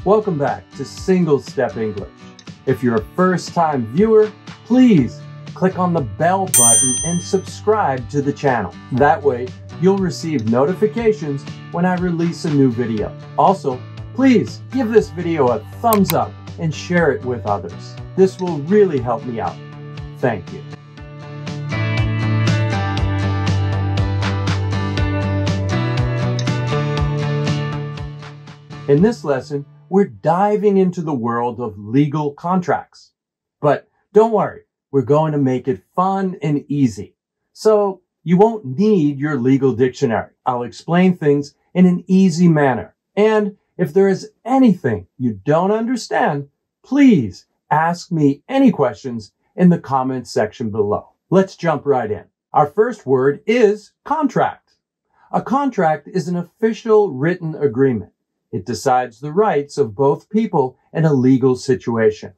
Welcome back to Single Step English. If you're a first-time viewer, please click on the bell button and subscribe to the channel. That way, you'll receive notifications when I release a new video. Also, please give this video a thumbs up and share it with others. This will really help me out. Thank you. In this lesson, we're diving into the world of legal contracts. But don't worry, we're going to make it fun and easy. So you won't need your legal dictionary. I'll explain things in an easy manner. And if there is anything you don't understand, please ask me any questions in the comments section below. Let's jump right in. Our first word is contract. A contract is an official written agreement. It decides the rights of both people in a legal situation.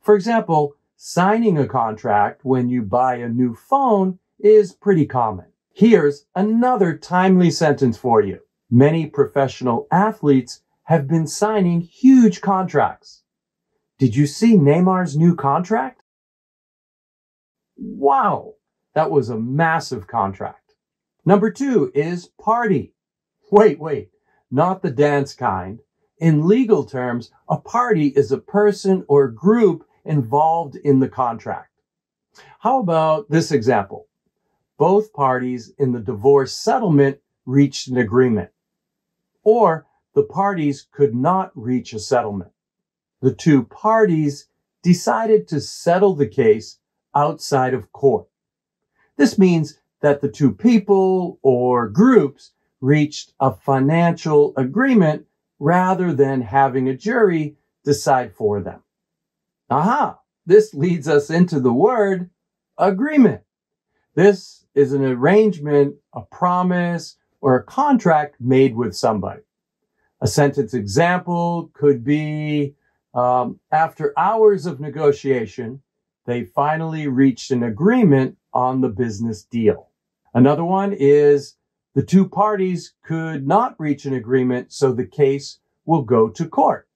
For example, signing a contract when you buy a new phone is pretty common. Here's another timely sentence for you. Many professional athletes have been signing huge contracts. Did you see Neymar's new contract? Wow, that was a massive contract. Number 2 is party. Wait, not the dance kind. In legal terms, a party is a person or group involved in the contract. How about this example? Both parties in the divorce settlement reached an agreement. Or the parties could not reach a settlement. The two parties decided to settle the case outside of court. This means that the two people or groups reached a financial agreement rather than having a jury decide for them. Aha! This leads us into the word agreement. This is an arrangement, a promise, or a contract made with somebody. A sentence example could be, after hours of negotiation, they finally reached an agreement on the business deal. Another one is, the two parties could not reach an agreement, so the case will go to court.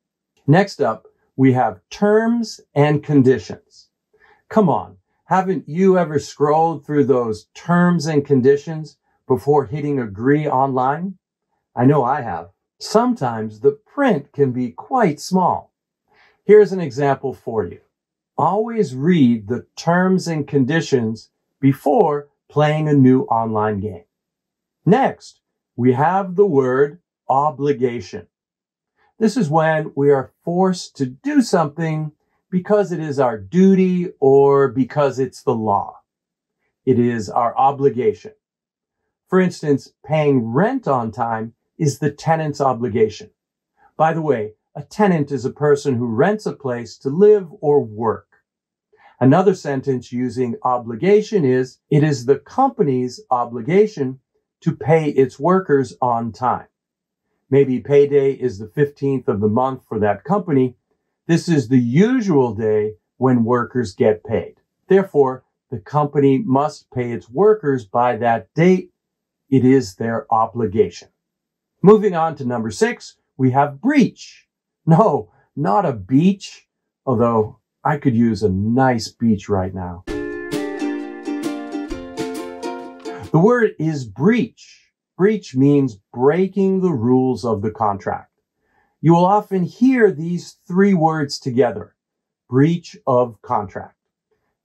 Next up, we have terms and conditions. Come on, haven't you ever scrolled through those terms and conditions before hitting agree online? I know I have. Sometimes the print can be quite small. Here's an example for you. Always read the terms and conditions before playing a new online game. Next, we have the word obligation. This is when we are forced to do something because it is our duty or because it's the law. It is our obligation. For instance, paying rent on time is the tenant's obligation. By the way, a tenant is a person who rents a place to live or work. Another sentence using obligation is, it is the company's obligation to pay its workers on time. Maybe payday is the 15th of the month for that company. This is the usual day when workers get paid. Therefore, the company must pay its workers by that date. It is their obligation. Moving on to number 6, we have breach. No, not a beach, although I could use a nice beach right now. The word is breach. Breach means breaking the rules of the contract. You will often hear these 3 words together. Breach of contract.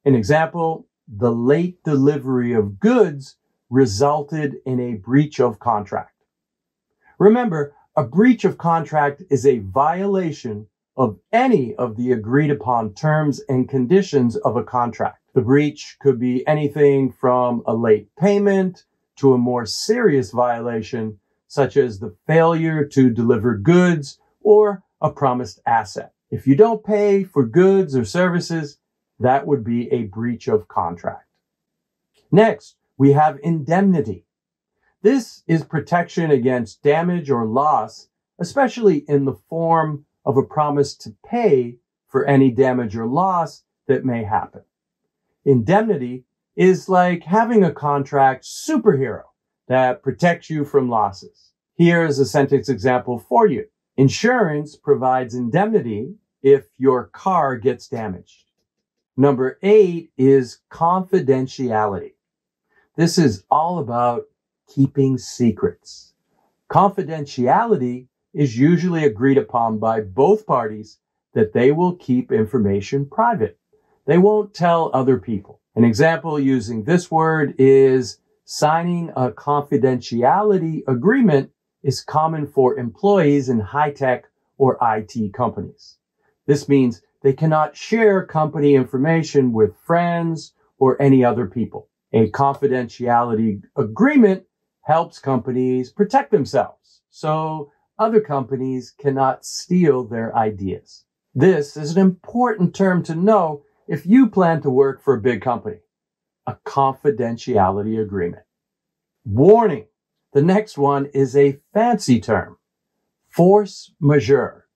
An example, the late delivery of goods resulted in a breach of contract. Remember, a breach of contract is a violation of any of the agreed upon terms and conditions of a contract. The breach could be anything from a late payment to a more serious violation, such as the failure to deliver goods or a promised asset. If you don't pay for goods or services, that would be a breach of contract. Next, we have indemnity. This is protection against damage or loss, especially in the form of a promise to pay for any damage or loss that may happen. Indemnity is like having a contract superhero that protects you from losses. Here is a sentence example for you. Insurance provides indemnity if your car gets damaged. Number 8 is confidentiality. This is all about keeping secrets. Confidentiality is usually agreed upon by both parties that they will keep information private. They won't tell other people. An example using this word is signing a confidentiality agreement is common for employees in high-tech or IT companies. This means they cannot share company information with friends or any other people. A confidentiality agreement helps companies protect themselves, so other companies cannot steal their ideas. This is an important term to know if you plan to work for a big company. A confidentiality agreement. Warning! The next one is a fancy term. Force majeure.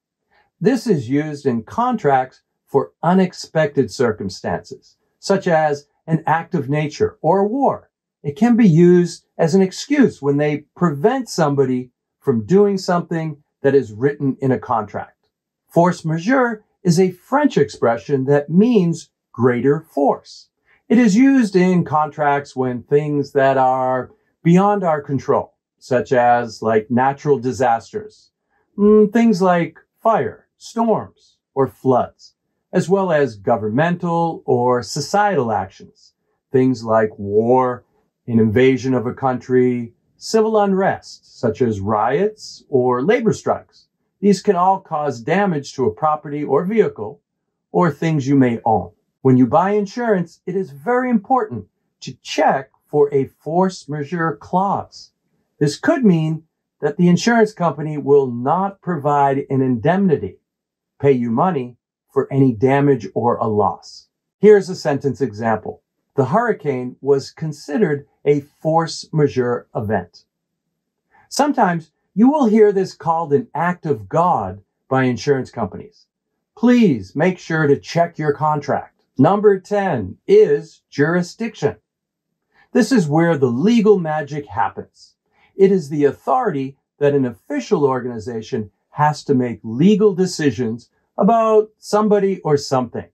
This is used in contracts for unexpected circumstances, such as an act of nature or war. It can be used as an excuse when they prevent somebody from doing something that is written in a contract. Force majeure is a French expression that means greater force. It is used in contracts when things that are beyond our control, such as like natural disasters, things like fire, storms, or floods, as well as governmental or societal actions, things like war, an invasion of a country, civil unrest, such as riots or labor strikes. These can all cause damage to a property or vehicle or things you may own. When you buy insurance, it is very important to check for a force majeure clause. This could mean that the insurance company will not provide an indemnity, pay you money for any damage or a loss. Here's a sentence example. The hurricane was considered a force majeure event. Sometimes you will hear this called an act of God by insurance companies. Please make sure to check your contract. Number 10 is jurisdiction. This is where the legal magic happens. It is the authority that an official organization has to make legal decisions about somebody or something.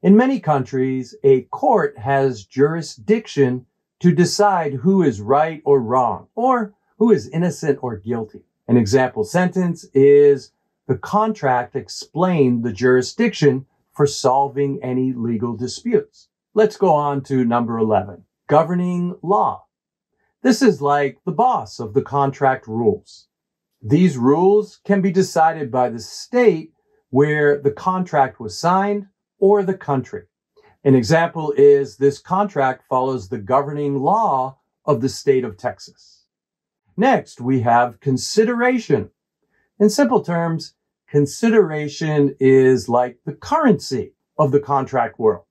In many countries, a court has jurisdiction to decide who is right or wrong, or who is innocent or guilty. An example sentence is, the contract explained the jurisdiction for solving any legal disputes. Let's go on to number 11, governing law. This is like the boss of the contract rules. These rules can be decided by the state where the contract was signed or the country. An example is this contract follows the governing law of the state of Texas. Next, we have consideration. In simple terms, consideration is like the currency of the contract world.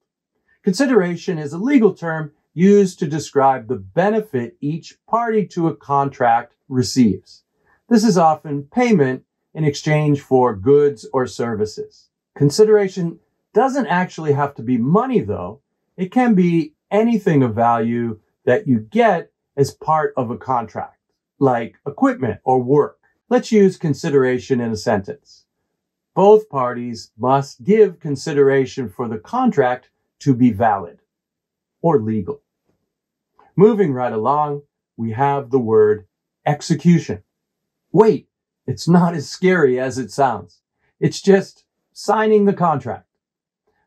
Consideration is a legal term used to describe the benefit each party to a contract receives. This is often payment in exchange for goods or services. Consideration doesn't actually have to be money, though. It can be anything of value that you get as part of a contract, like equipment or work. Let's use consideration in a sentence. Both parties must give consideration for the contract to be valid or legal. Moving right along, we have the word execution. Wait, it's not as scary as it sounds. It's just signing the contract.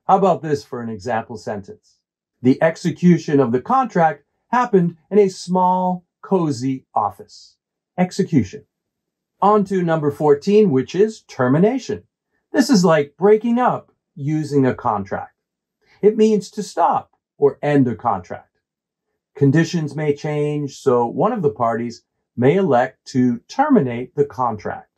How about this for an example sentence? The execution of the contract happened in a small, cozy office. Execution. On to number 14, which is termination. This is like breaking up using a contract. It means to stop or end a contract. Conditions may change, so one of the parties may elect to terminate the contract.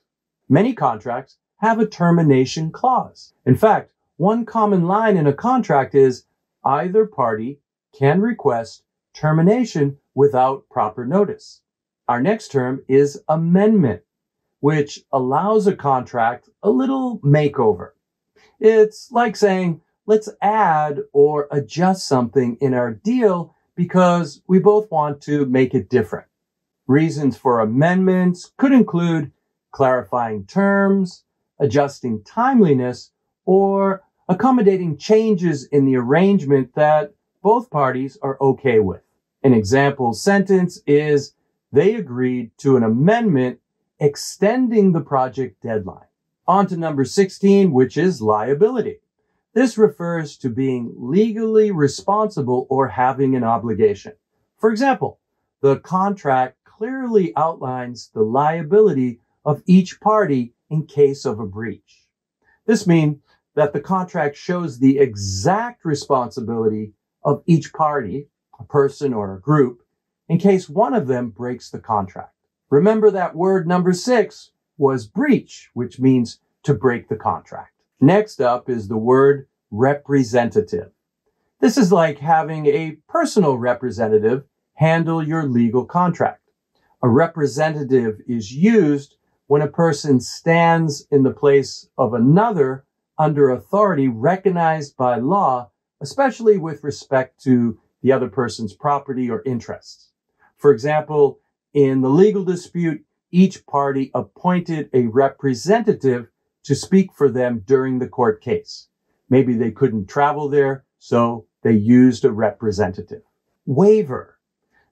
Many contracts have a termination clause. In fact, one common line in a contract is either party can request termination without proper notice. Our next term is amendment, which allows a contract a little makeover. It's like saying, let's add or adjust something in our deal because we both want to make it different. Reasons for amendments could include clarifying terms, adjusting timeliness, or accommodating changes in the arrangement that both parties are okay with. An example sentence is, they agreed to an amendment extending the project deadline. On to number 16, which is liability. This refers to being legally responsible or having an obligation. For example, the contract clearly outlines the liability of each party in case of a breach. This means that the contract shows the exact responsibility of each party, a person or a group, in case one of them breaks the contract. Remember that word number 6 was breach, which means to break the contract. Next up is the word representative. This is like having a personal representative handle your legal contract. A representative is used when a person stands in the place of another under authority recognized by law, especially with respect to the other person's property or interests. For example, in the legal dispute, each party appointed a representative to speak for them during the court case. Maybe they couldn't travel there, so they used a representative. Waiver.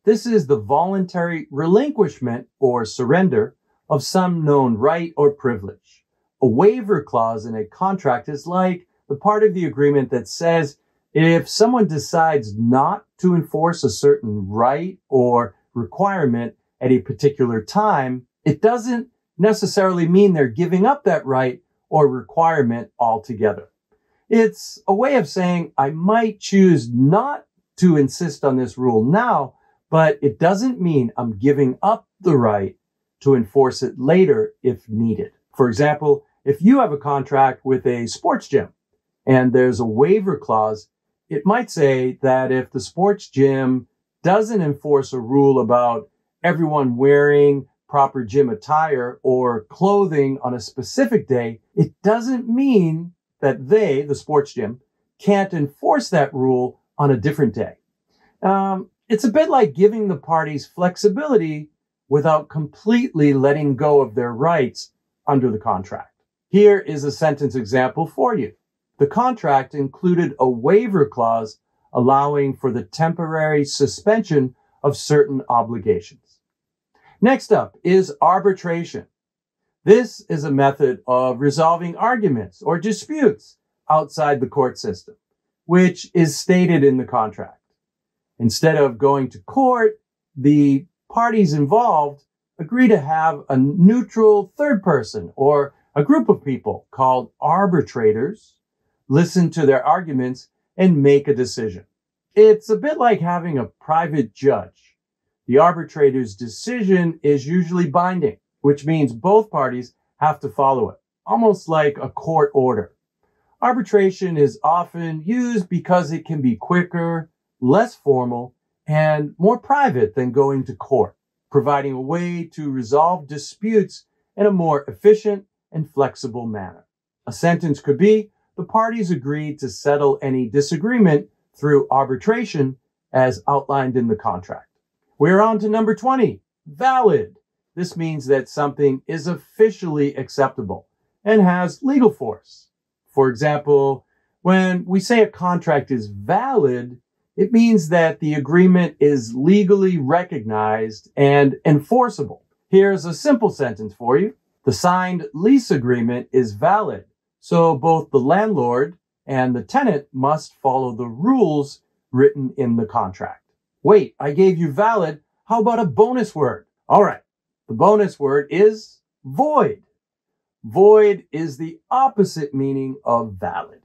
This is the voluntary relinquishment or surrender of some known right or privilege. A waiver clause in a contract is like the part of the agreement that says if someone decides not to enforce a certain right or requirement at a particular time, it doesn't necessarily mean they're giving up that right or requirement altogether. It's a way of saying I might choose not to insist on this rule now, but it doesn't mean I'm giving up the right to enforce it later if needed. For example, if you have a contract with a sports gym and there's a waiver clause, it might say that if the sports gym doesn't enforce a rule about everyone wearing proper gym attire or clothing on a specific day, it doesn't mean that they, the sports gym, can't enforce that rule on a different day. It's a bit like giving the parties flexibility without completely letting go of their rights under the contract. Here is a sentence example for you. The contract included a waiver clause allowing for the temporary suspension of certain obligations. Next up is arbitration. This is a method of resolving arguments or disputes outside the court system, which is stated in the contract. Instead of going to court, the parties involved agree to have a neutral third person or a group of people called arbitrators listen to their arguments and make a decision. It's a bit like having a private judge. The arbitrator's decision is usually binding, which means both parties have to follow it, almost like a court order. Arbitration is often used because it can be quicker, less formal, and more private than going to court, providing a way to resolve disputes in a more efficient and flexible manner. A sentence could be, the parties agreed to settle any disagreement through arbitration as outlined in the contract. We're on to number 20, valid. This means that something is officially acceptable and has legal force. For example, when we say a contract is valid, it means that the agreement is legally recognized and enforceable. Here's a simple sentence for you. The signed lease agreement is valid, so both the landlord and the tenant must follow the rules written in the contract. Wait, I gave you valid. How about a bonus word? All right. The bonus word is void. Void is the opposite meaning of valid.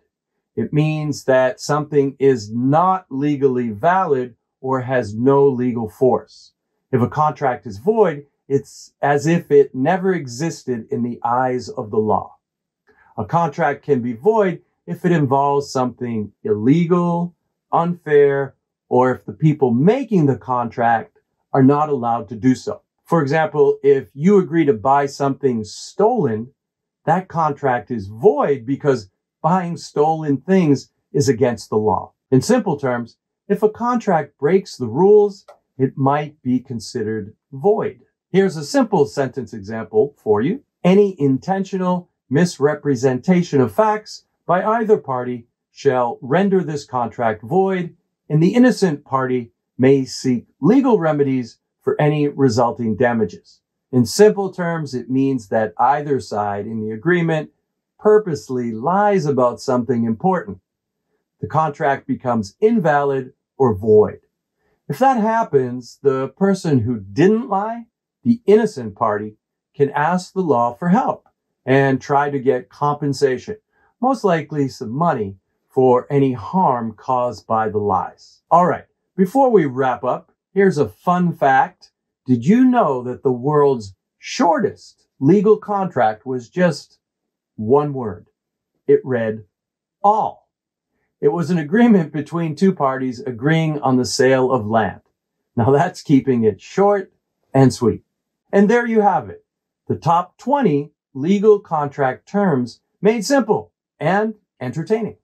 It means that something is not legally valid or has no legal force. If a contract is void, it's as if it never existed in the eyes of the law. A contract can be void if it involves something illegal, unfair, or if the people making the contract are not allowed to do so. For example, if you agree to buy something stolen, that contract is void because buying stolen things is against the law. In simple terms, if a contract breaks the rules, it might be considered void. Here's a simple sentence example for you. Any intentional misrepresentation of facts by either party shall render this contract void, and the innocent party may seek legal remedies for any resulting damages. In simple terms, it means that either side in the agreement purposely lies about something important. The contract becomes invalid or void. If that happens, the person who didn't lie, the innocent party, can ask the law for help and try to get compensation, most likely some money, for any harm caused by the lies. All right, before we wrap up, here's a fun fact. Did you know that the world's shortest legal contract was just one word? It read, all. It was an agreement between two parties agreeing on the sale of land. Now that's keeping it short and sweet. And there you have it. The top 20 legal contract terms made simple and entertaining.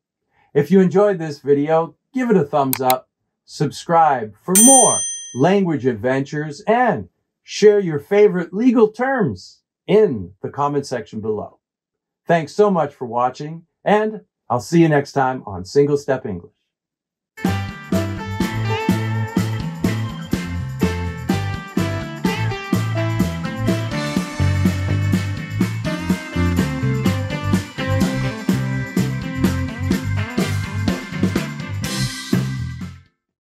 If you enjoyed this video, give it a thumbs up, subscribe for more language adventures, and share your favorite legal terms in the comment section below. Thanks so much for watching, and I'll see you next time on Single Step English.